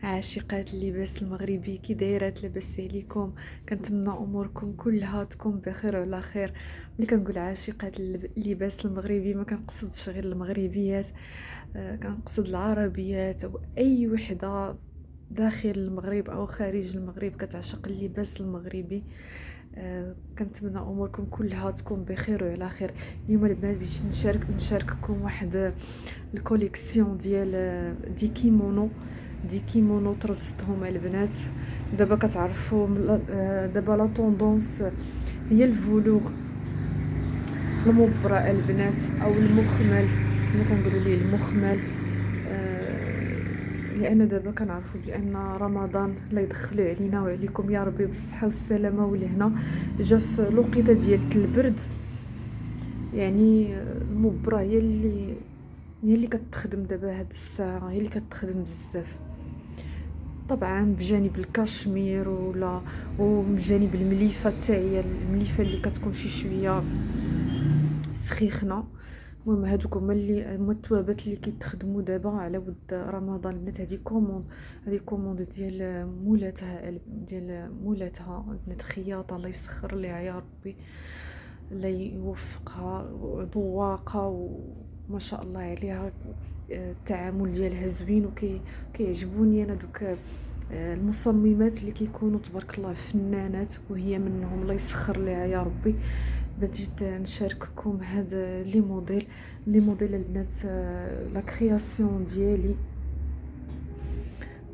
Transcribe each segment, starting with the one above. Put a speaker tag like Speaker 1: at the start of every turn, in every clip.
Speaker 1: عاشقات اللباس المغربي، كي دايرات؟ لاباس عليكم؟ كنتمنى اموركم كلها تكون بخير وعلى خير. ملي كنقول عاشقات اللباس المغربي ما كنقصدش غير المغربيات، كنقصد العربيات او اي وحده داخل المغرب او خارج المغرب كتعشق اللباس المغربي. كنتمنى اموركم كلها تكون بخير وعلى خير. اليوم البنات باش نشارككم واحد الكوليكسيون ديال دي كيمونو ترصتهم البنات. دابا كتعرفوا دابا لا طوندونس هي الفلوغ المبرة البنات او المخمل، كما كنقولوا ليه المخمل. لان دابا كنعرفوا بان رمضان لا يدخلوا علينا وعليكم يا ربي بالصحه والسلامه والهنا. جا في الوقيته ديال البرد، يعني المبرة هي اللي كتخدم دابا هاد الساعه، هي اللي كتخدم بزاف. طبعا بجانب الكاشمير وبجانب المليفه تاعي، المليفه اللي كتكون شي شويه سخيخه. المهم هادوك هما التوابات اللي كيتخدموا دابا على ود رمضان. البنات هذه كوموند ديال مولاتها بنات خياطه، الله يسخر ليها يا ربي، الله يوفقها، ذواقه وما شاء الله عليها. التعامل ديالها زوين وكيعجبوني انا دوك المصممات اللي كيكونوا تبارك الله فنانات، وهي منهم، الله يسخر ليها يا ربي. بديت نشارككم هاد لي موديل البنات، لا كرياسيون ديالي.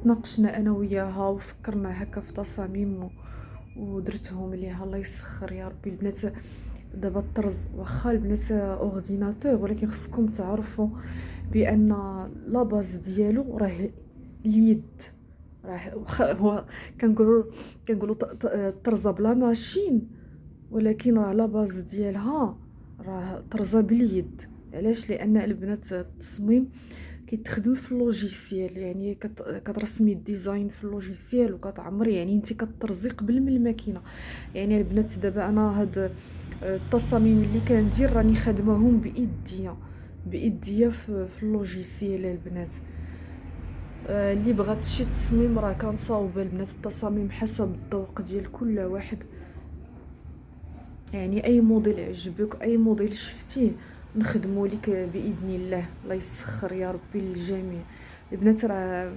Speaker 1: تناقشنا انا وياها وفكرنا هكا في تصاميم ودرتهم ليها، الله يسخر يا ربي البنات. دابا الطرز واخا البنات اورديناتور، ولكن خصكم تعرفوا بان لا باز ديالو راه اليد. راه هو كنقولوا طرزه بلا ماشين، ولكن راه لا باز ديالها راه طرزه باليد. علاش؟ لان البنات التصميم كيتخدم في اللوجيسيال، يعني كترسمي الديزاين في اللوجيسيال وكتعمري، يعني انت كترزي قبل من الماكينه. يعني البنات دابا انا هاد التصاميم اللي كندير راني خادماهم بايديا في اللوجيسيال البنات. اللي بغات شي تصميم راه كنصاوب البنات التصاميم حسب الذوق ديال كل واحد. يعني اي موديل يعجبك، اي موديل شفتيه نخدموا لك باذن الله. الله يسخر يا ربي للجميع البنات. راه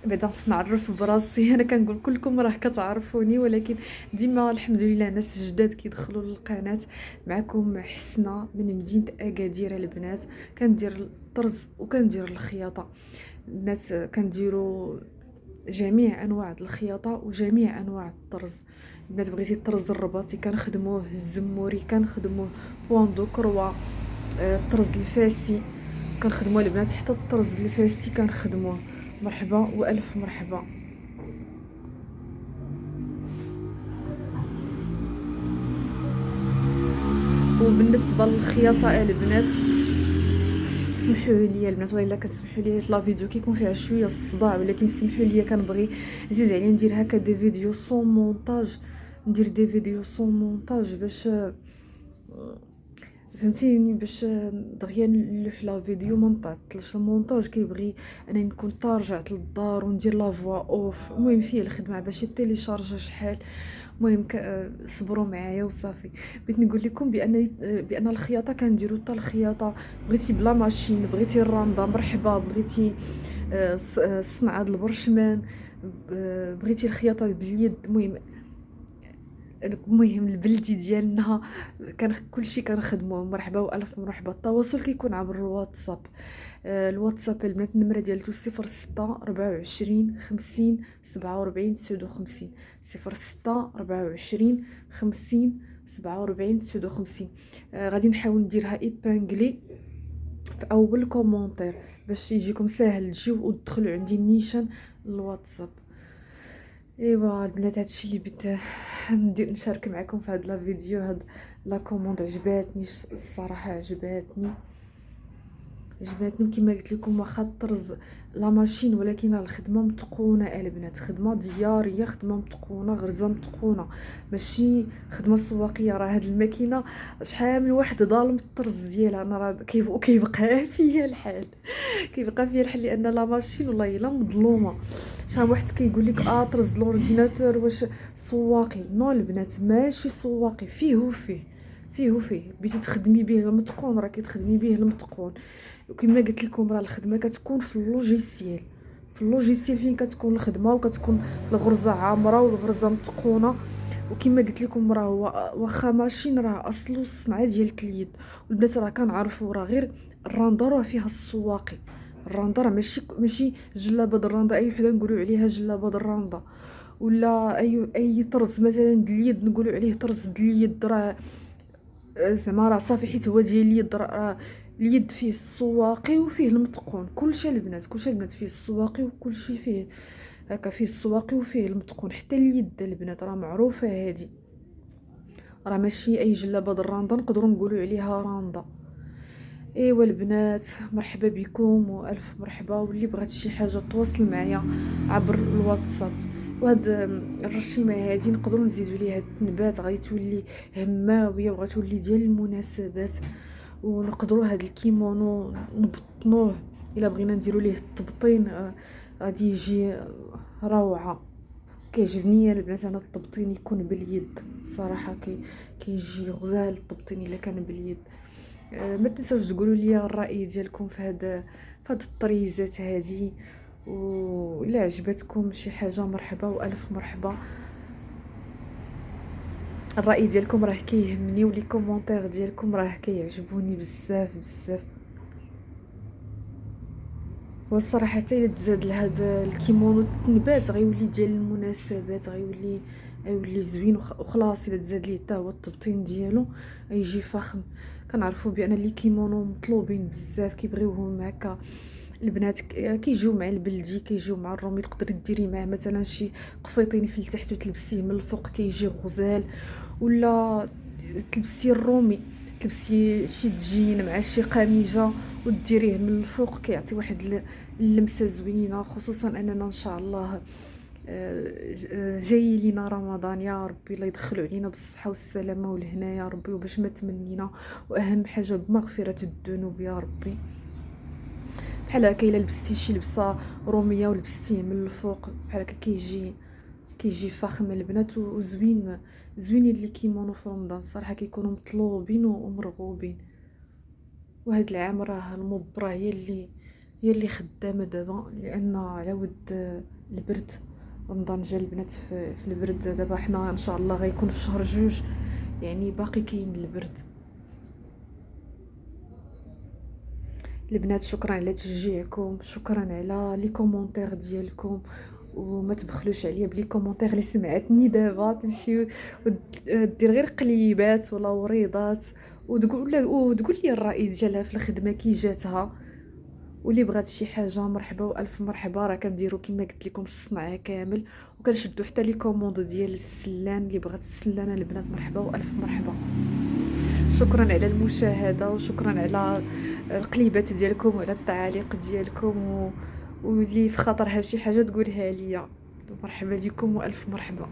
Speaker 1: بعدا نعرف براسي، انا كنقول كلكم راه كتعرفوني، ولكن ديما الحمد لله ناس جداد كيدخلوا للقناه. معكم حسنه من مدينه اكادير البنات. كندير الطرز وكندير الخياطه البنات، كنديروا جميع انواع الخياطه وجميع انواع الطرز. البنات بغيتي الطرز الرباطي كنخدموه، الزموري كنخدموه، بوان دو كروا، الطرز الفاسي كنخدموه البنات، حتى الطرز الفاسي كنخدموه. مرحبا والف مرحبا. وبالنسبه للخياطه البنات، سمحوا لي البنات، ولا كتسمحوا لي لا فيديو كيكون فيها شويه الصداع، ولكن سمحوا لي كنبغي عزيز عليا ندير هكا دي فيديو سون مونتاج، ندير دي فيديو سون مونتاج باش فهمتيني، باش دغيا نلوح لا فيديو ما نطعطلش. المونتاج كيبغي انني نكون رجعت للدار وندير لا فوا اوف. المهم فيه الخدمه باش تيليشارجا شحال. المهم صبروا معايا وصافي. بغيت نقول لكم بان الخياطه كنديروا حتى الخياطه بغيتي بلا ماشين، بغيتي الراندا مرحبا، بغيتي الصنعه د البرشمان، بغيتي الخياطه باليد. المهم البلدي ديالنا كان كلشي كنخدموه. مرحبا والف مرحبا. التواصل كيكون عبر الواتساب. الواتساب البنات النمره ديالته 06 24 50 47 59 06 24 50 47 59. غادي نحاول نديرها ايبانغلي في اول كومونتير باش يجيكم ساهل تجيو وتدخلوا عندي النيشان الواتساب. ايوا البنات هادشي اللي بغيت نشارك معكم في هاد لا فيديو. هاد لا كوموند عجباتني الصراحه، عجباتني كما قلت لكم. واخا الطرز لا ماشين، ولكن الخدمه متقونه البنات، خدمه دياريه، خدمه متقونه، غرزه متقونه، ماشي خدمه سواقيه. راه هاد الماكينه شحال من واحد ظالم الطرز ديالها، انا راه كيبقى فيا الحال لان لا ماشين والله الا مظلومه. شحال واحد كيقول لك طرز الاورديناتور واش سواقي. نو البنات ماشي سواقي، فيه بغيتي تخدمي به المتقون راه كتخدمي به المتقون. وكما قلت لكم راه الخدمه كتكون في اللوجيسيال، فين كتكون الخدمه وكتكون الغرزه عامره والغرزه متقونه. وكما قلت لكم راه هو واخا ماشين راه اصله الصنعه ديال اليد. والبنات راه كنعرفوا راه غير الراندا راه فيها السواقي. الراندا راه ماشي جلابه الراندا اي وحده نقولوا عليها جلابه الراندا، ولا اي طرز مثلا د اليد نقولوا عليه طرز د اليد. راه زعما راه صافي حيت هو ديال اليد. راه اليد فيه السواقي وفيه المتقون. كلشي البنات فيه السواقي وكلشي فيه هكا، فيه السواقي وفيه المتقون. حتى اليد البنات راه معروفه هادي، راه ماشي اي جلابه الراندا نقدروا نقولوا عليها راندا. ايوا البنات مرحبا بكم والف مرحبا. واللي بغات شي حاجه تواصل معايا عبر الواتساب. وهاد الرشيمه هادي نقدروا نزيدوا ليها التنبات غيتولي هماويه وغتولي ديال المناسبات. ونقدروا هاد الكيمونو نبطنوه الا بغينا نديروا ليه التبطين غادي يجي روعه. كيعجبني البنات انا التبطين يكون باليد الصراحه، كيجي غزال التبطين الا كان باليد. ما تنساوش تقولوا لي الراي ديالكم في هاد الطريزات هادي. وإلا عجبتكم شي حاجه مرحبا والف مرحبا. الراي ديالكم راه كيهمني ولي كومونتير ديالكم راه كيعجبوني بزاف بزاف. والصراحه حتى الا تزاد لهذا الكيمونو التنبات غيولي ديال المناسبات، غيولي زوين وخلاص. الا تزاد ليه حتى هو التبطين ديالو غيجي فخم. كنعرفوا بان لي كيمونو مطلوبين بزاف، كيبغيوهم هكا البنات. كيجيو مع البلدي، كيجيو مع الرومي. تقدري ديري معاه مثلا شي قفيطين في التحت وتلبسيه من الفوق كيجي غزال، ولا تلبسي الرومي، تلبسي شي دجين مع شي قميجه وديريه من الفوق كيعطي واحد اللمسه زوينه. خصوصا اننا ان شاء الله جاي لينا رمضان. يا ربي الله يدخلوا علينا بالصحه والسلامه والهنا يا ربي، وباش ما تمنينا. واهم حاجه بمغفره الذنوب يا ربي. بحال هكا الا لبستي شي لبسه روميه ولبستيه من الفوق بحال هكا كيجي فخم البنات وزوين. زوينين اللي كيمونو في رمضان الصراحه كيكونوا مطلوبين ومرغوبين. وهاد العام راه المبرة هي اللي خدامه دابا، لان على ود البرد. رمضان جا البنات في البرد. دابا حنا ان شاء الله غيكون في شهر جوج، يعني باقي كاين البرد. البنات شكرا على تشجيعكم، شكرا على لي كومونتير ديالكم. وما تبخلوش عليا بلي كومونتير اللي سمعتني دابا تمشي ودير غير قليبات ولا وريضات وتقول لي الراي ديالها في الخدمه كي جاتها. واللي بغات شي حاجه مرحبا والف مرحبا. راه كنديروا كما قلت لكم الصنعه كامل، وكنشدوا حتى لي كوموند ديال السلان. اللي بغات السلانه البنات مرحبا والف مرحبا. شكرا على المشاهده وشكرا على القليبات ديالكم وعلى التعاليق ديالكم واللي في خاطرها شي حاجه تقولها ليا. مرحبا بكم والف مرحبا.